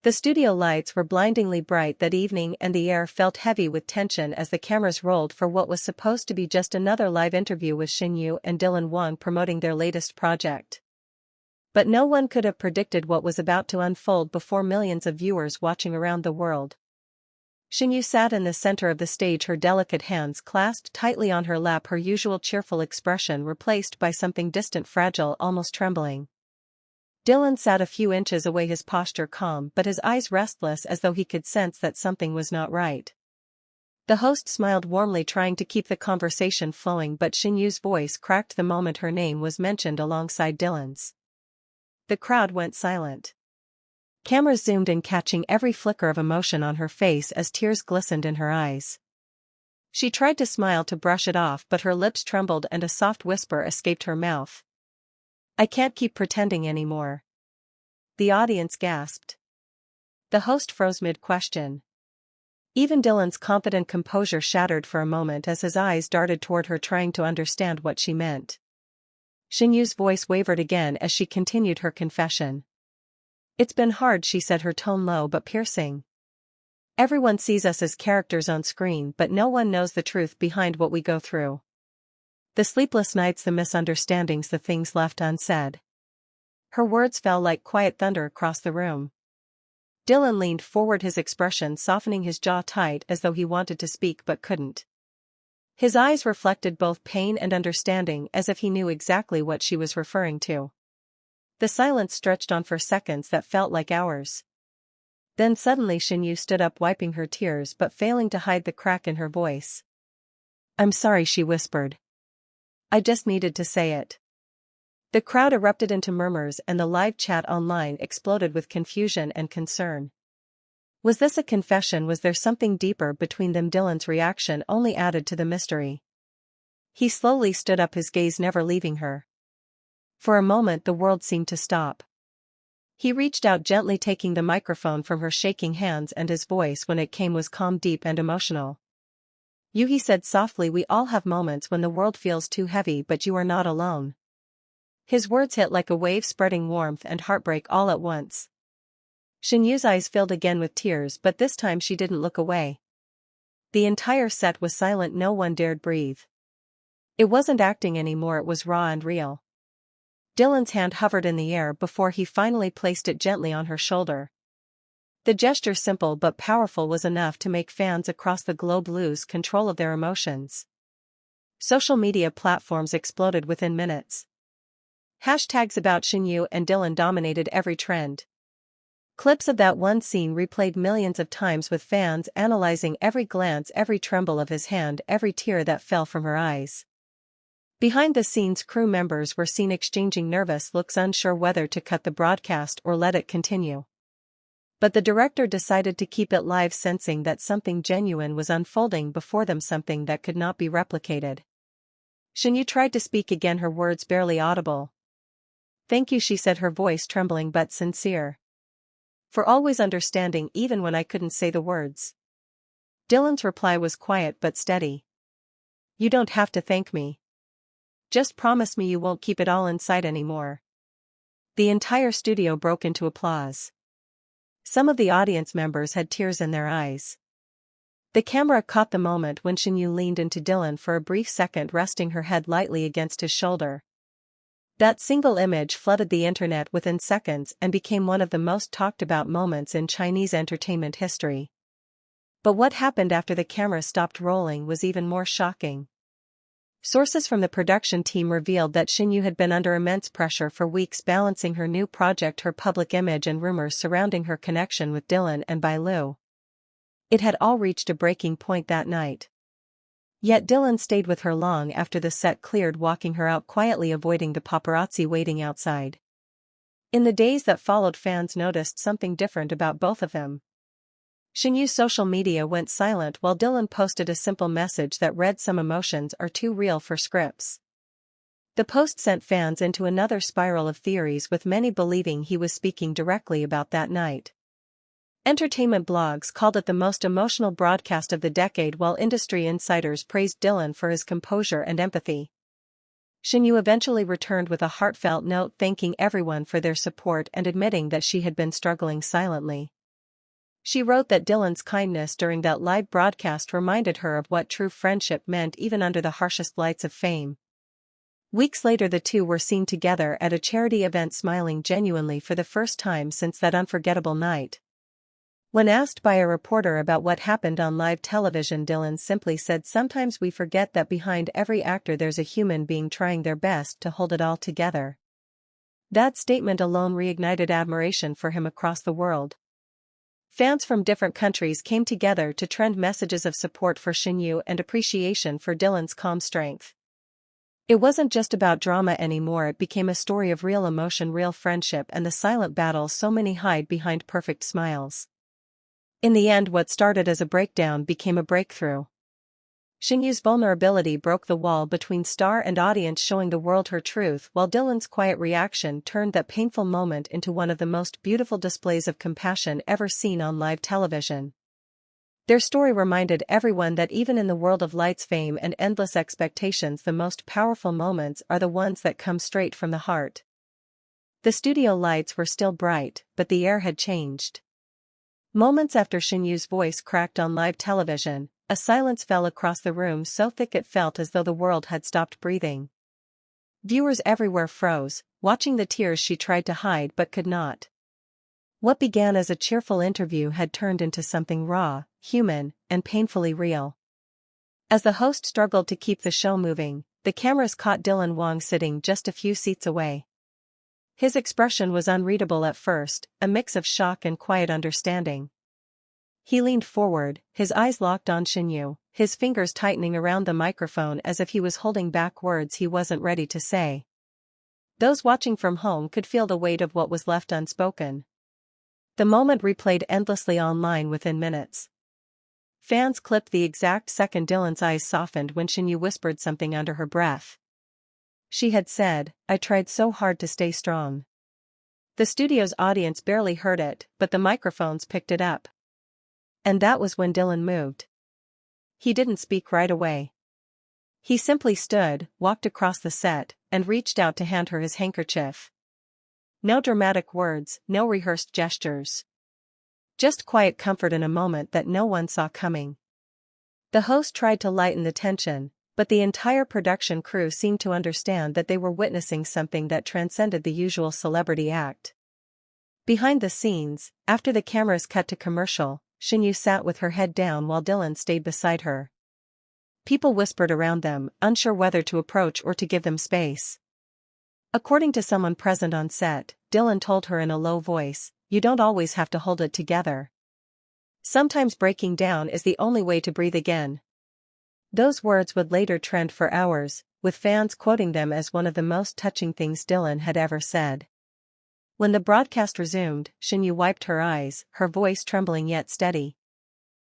The studio lights were blindingly bright that evening and the air felt heavy with tension as the cameras rolled for what was supposed to be just another live interview with Shen Yue and Dylan Wang promoting their latest project. But no one could have predicted what was about to unfold before millions of viewers watching around the world. Shen Yue sat in the center of the stage, her delicate hands clasped tightly on her lap, her usual cheerful expression replaced by something distant, fragile, almost trembling. Dylan sat a few inches away, his posture calm but his eyes restless, as though he could sense that something was not right. The host smiled warmly, trying to keep the conversation flowing, but Shen Yue's voice cracked the moment her name was mentioned alongside Dylan's. The crowd went silent. Cameras zoomed in, catching every flicker of emotion on her face as tears glistened in her eyes. She tried to smile to brush it off, but her lips trembled and a soft whisper escaped her mouth. "I can't keep pretending anymore." The audience gasped. The host froze mid-question. Even Dylan's confident composure shattered for a moment as his eyes darted toward her, trying to understand what she meant. Shen Yue's voice wavered again as she continued her confession. "It's been hard," she said, her tone low but piercing. "Everyone sees us as characters on screen, but no one knows the truth behind what we go through. The sleepless nights, the misunderstandings, the things left unsaid." Her words fell like quiet thunder across the room. Dylan leaned forward, his expression softening, his jaw tight as though he wanted to speak but couldn't. His eyes reflected both pain and understanding, as if he knew exactly what she was referring to. The silence stretched on for seconds that felt like hours. Then suddenly Shen Yue stood up, wiping her tears but failing to hide the crack in her voice. "I'm sorry," she whispered. "I just needed to say it." The crowd erupted into murmurs and the live chat online exploded with confusion and concern. Was this a confession? Was there something deeper between them? Dylan's reaction only added to the mystery. He slowly stood up, his gaze never leaving her. For a moment the world seemed to stop. He reached out gently, taking the microphone from her shaking hands, and his voice when it came was calm, deep and emotional. "You," he said softly, "we all have moments when the world feels too heavy, but you are not alone." His words hit like a wave, spreading warmth and heartbreak all at once. Shen Yue's eyes filled again with tears, but this time she didn't look away. The entire set was silent, no one dared breathe. It wasn't acting anymore, it was raw and real. Dylan's hand hovered in the air before he finally placed it gently on her shoulder. The gesture, simple but powerful, was enough to make fans across the globe lose control of their emotions. Social media platforms exploded within minutes. Hashtags about Shen Yue and Dylan dominated every trend. Clips of that one scene replayed millions of times, with fans analyzing every glance, every tremble of his hand, every tear that fell from her eyes. Behind the scenes, crew members were seen exchanging nervous looks, unsure whether to cut the broadcast or let it continue. But the director decided to keep it live, sensing that something genuine was unfolding before them, something that could not be replicated. Shen Yue tried to speak again, her words barely audible. "Thank you," she said, her voice trembling but sincere. "For always understanding even when I couldn't say the words." Dylan's reply was quiet but steady. "You don't have to thank me. Just promise me you won't keep it all inside anymore." The entire studio broke into applause. Some of the audience members had tears in their eyes. The camera caught the moment when Shen Yue leaned into Dylan for a brief second, resting her head lightly against his shoulder. That single image flooded the internet within seconds and became one of the most talked about moments in Chinese entertainment history. But what happened after the camera stopped rolling was even more shocking. Sources from the production team revealed that Shen Yue had been under immense pressure for weeks, balancing her new project, her public image, and rumors surrounding her connection with Dylan and Bai Lu. It had all reached a breaking point that night. Yet Dylan stayed with her long after the set cleared, walking her out quietly, avoiding the paparazzi waiting outside. In the days that followed, fans noticed something different about both of them. Shen Yue's social media went silent while Dylan posted a simple message that read, "Some emotions are too real for scripts." The post sent fans into another spiral of theories, with many believing he was speaking directly about that night. Entertainment blogs called it the most emotional broadcast of the decade, while industry insiders praised Dylan for his composure and empathy. Shen Yue eventually returned with a heartfelt note thanking everyone for their support and admitting that she had been struggling silently. She wrote that Dylan's kindness during that live broadcast reminded her of what true friendship meant even under the harshest lights of fame. Weeks later, the two were seen together at a charity event, smiling genuinely for the first time since that unforgettable night. When asked by a reporter about what happened on live television, Dylan simply said, "Sometimes we forget that behind every actor there's a human being trying their best to hold it all together." That statement alone reignited admiration for him across the world. Fans from different countries came together to trend messages of support for Shinyu and appreciation for Dylan's calm strength. It wasn't just about drama anymore, it became a story of real emotion, real friendship, and the silent battles so many hide behind perfect smiles. In the end, what started as a breakdown became a breakthrough. Shinyu's vulnerability broke the wall between star and audience, showing the world her truth, while Dylan's quiet reaction turned that painful moment into one of the most beautiful displays of compassion ever seen on live television. Their story reminded everyone that even in the world of lights, fame, and endless expectations, the most powerful moments are the ones that come straight from the heart. The studio lights were still bright, but the air had changed. Moments after Shinyu's voice cracked on live television, a silence fell across the room so thick it felt as though the world had stopped breathing. Viewers everywhere froze, watching the tears she tried to hide but could not. What began as a cheerful interview had turned into something raw, human, and painfully real. As the host struggled to keep the show moving, the cameras caught Dylan Wang sitting just a few seats away. His expression was unreadable at first, a mix of shock and quiet understanding. He leaned forward, his eyes locked on Shinyu, his fingers tightening around the microphone as if he was holding back words he wasn't ready to say. Those watching from home could feel the weight of what was left unspoken. The moment replayed endlessly online within minutes. Fans clipped the exact second Dylan's eyes softened when Shinyu whispered something under her breath. She had said, "I tried so hard to stay strong." The studio's audience barely heard it, but the microphones picked it up. And that was when Dylan moved. He didn't speak right away. He simply stood, walked across the set, and reached out to hand her his handkerchief. No dramatic words, no rehearsed gestures. Just quiet comfort in a moment that no one saw coming. The host tried to lighten the tension, but the entire production crew seemed to understand that they were witnessing something that transcended the usual celebrity act. Behind the scenes, after the cameras cut to commercial, Shinyu sat with her head down while Dylan stayed beside her. People whispered around them, unsure whether to approach or to give them space. According to someone present on set, Dylan told her in a low voice, "You don't always have to hold it together. Sometimes breaking down is the only way to breathe again." Those words would later trend for hours, with fans quoting them as one of the most touching things Dylan had ever said. When the broadcast resumed, Shinyu wiped her eyes, her voice trembling yet steady.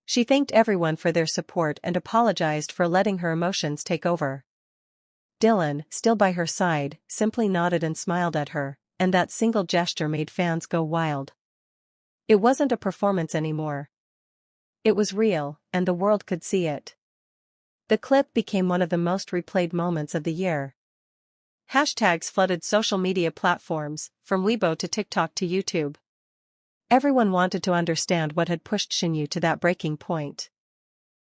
She thanked everyone for their support and apologized for letting her emotions take over. Dylan, still by her side, simply nodded and smiled at her, and that single gesture made fans go wild. It wasn't a performance anymore. It was real, and the world could see it. The clip became one of the most replayed moments of the year. Hashtags flooded social media platforms, from Weibo to TikTok to YouTube. Everyone wanted to understand what had pushed Shinyu to that breaking point.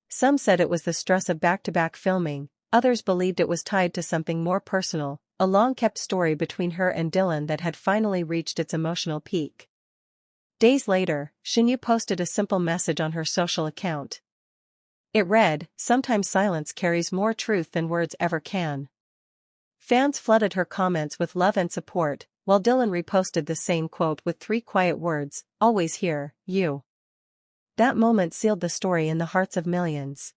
Some said it was the stress of back-to-back filming, others believed it was tied to something more personal, a long-kept story between her and Dylan that had finally reached its emotional peak. Days later, Shinyu posted a simple message on her social account. It read, "Sometimes silence carries more truth than words ever can." Fans flooded her comments with love and support, while Dylan reposted the same quote with 3 quiet words, "Always here, you." That moment sealed the story in the hearts of millions.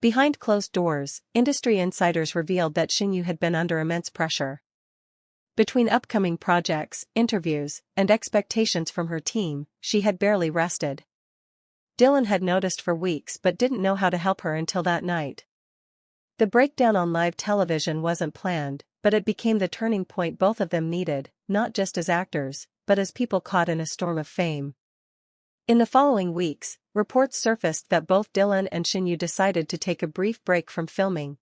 Behind closed doors, industry insiders revealed that Shinyu had been under immense pressure. Between upcoming projects, interviews, and expectations from her team, she had barely rested. Dylan had noticed for weeks but didn't know how to help her until that night. The breakdown on live television wasn't planned, but it became the turning point both of them needed, not just as actors, but as people caught in a storm of fame. In the following weeks, reports surfaced that both Dylan and Shinyu decided to take a brief break from filming.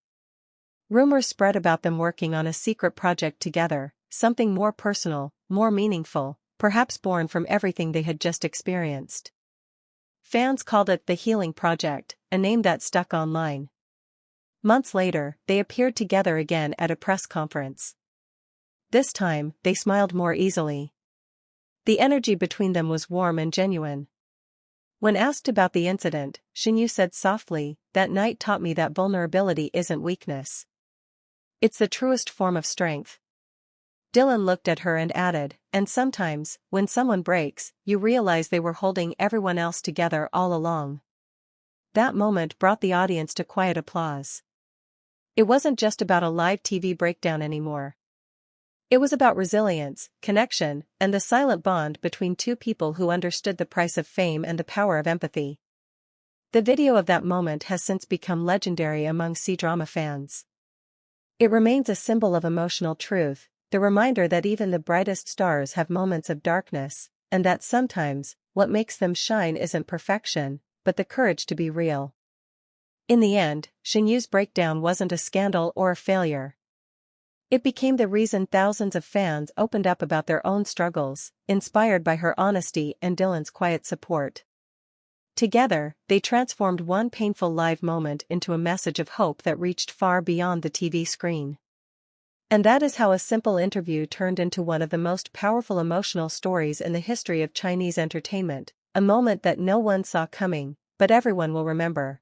Rumors spread about them working on a secret project together, something more personal, more meaningful, perhaps born from everything they had just experienced. Fans called it the Healing Project, a name that stuck online. Months later, they appeared together again at a press conference. This time, they smiled more easily. The energy between them was warm and genuine. When asked about the incident, Shinyu said softly, "That night taught me that vulnerability isn't weakness. It's the truest form of strength." Dylan looked at her and added, "And sometimes, when someone breaks, you realize they were holding everyone else together all along." That moment brought the audience to quiet applause. It wasn't just about a live TV breakdown anymore. It was about resilience, connection, and the silent bond between two people who understood the price of fame and the power of empathy. The video of that moment has since become legendary among C-drama fans. It remains a symbol of emotional truth, the reminder that even the brightest stars have moments of darkness, and that sometimes, what makes them shine isn't perfection, but the courage to be real. In the end, Shinyu's breakdown wasn't a scandal or a failure. It became the reason thousands of fans opened up about their own struggles, inspired by her honesty and Dylan's quiet support. Together, they transformed one painful live moment into a message of hope that reached far beyond the TV screen. And that is how a simple interview turned into one of the most powerful emotional stories in the history of Chinese entertainment, a moment that no one saw coming, but everyone will remember.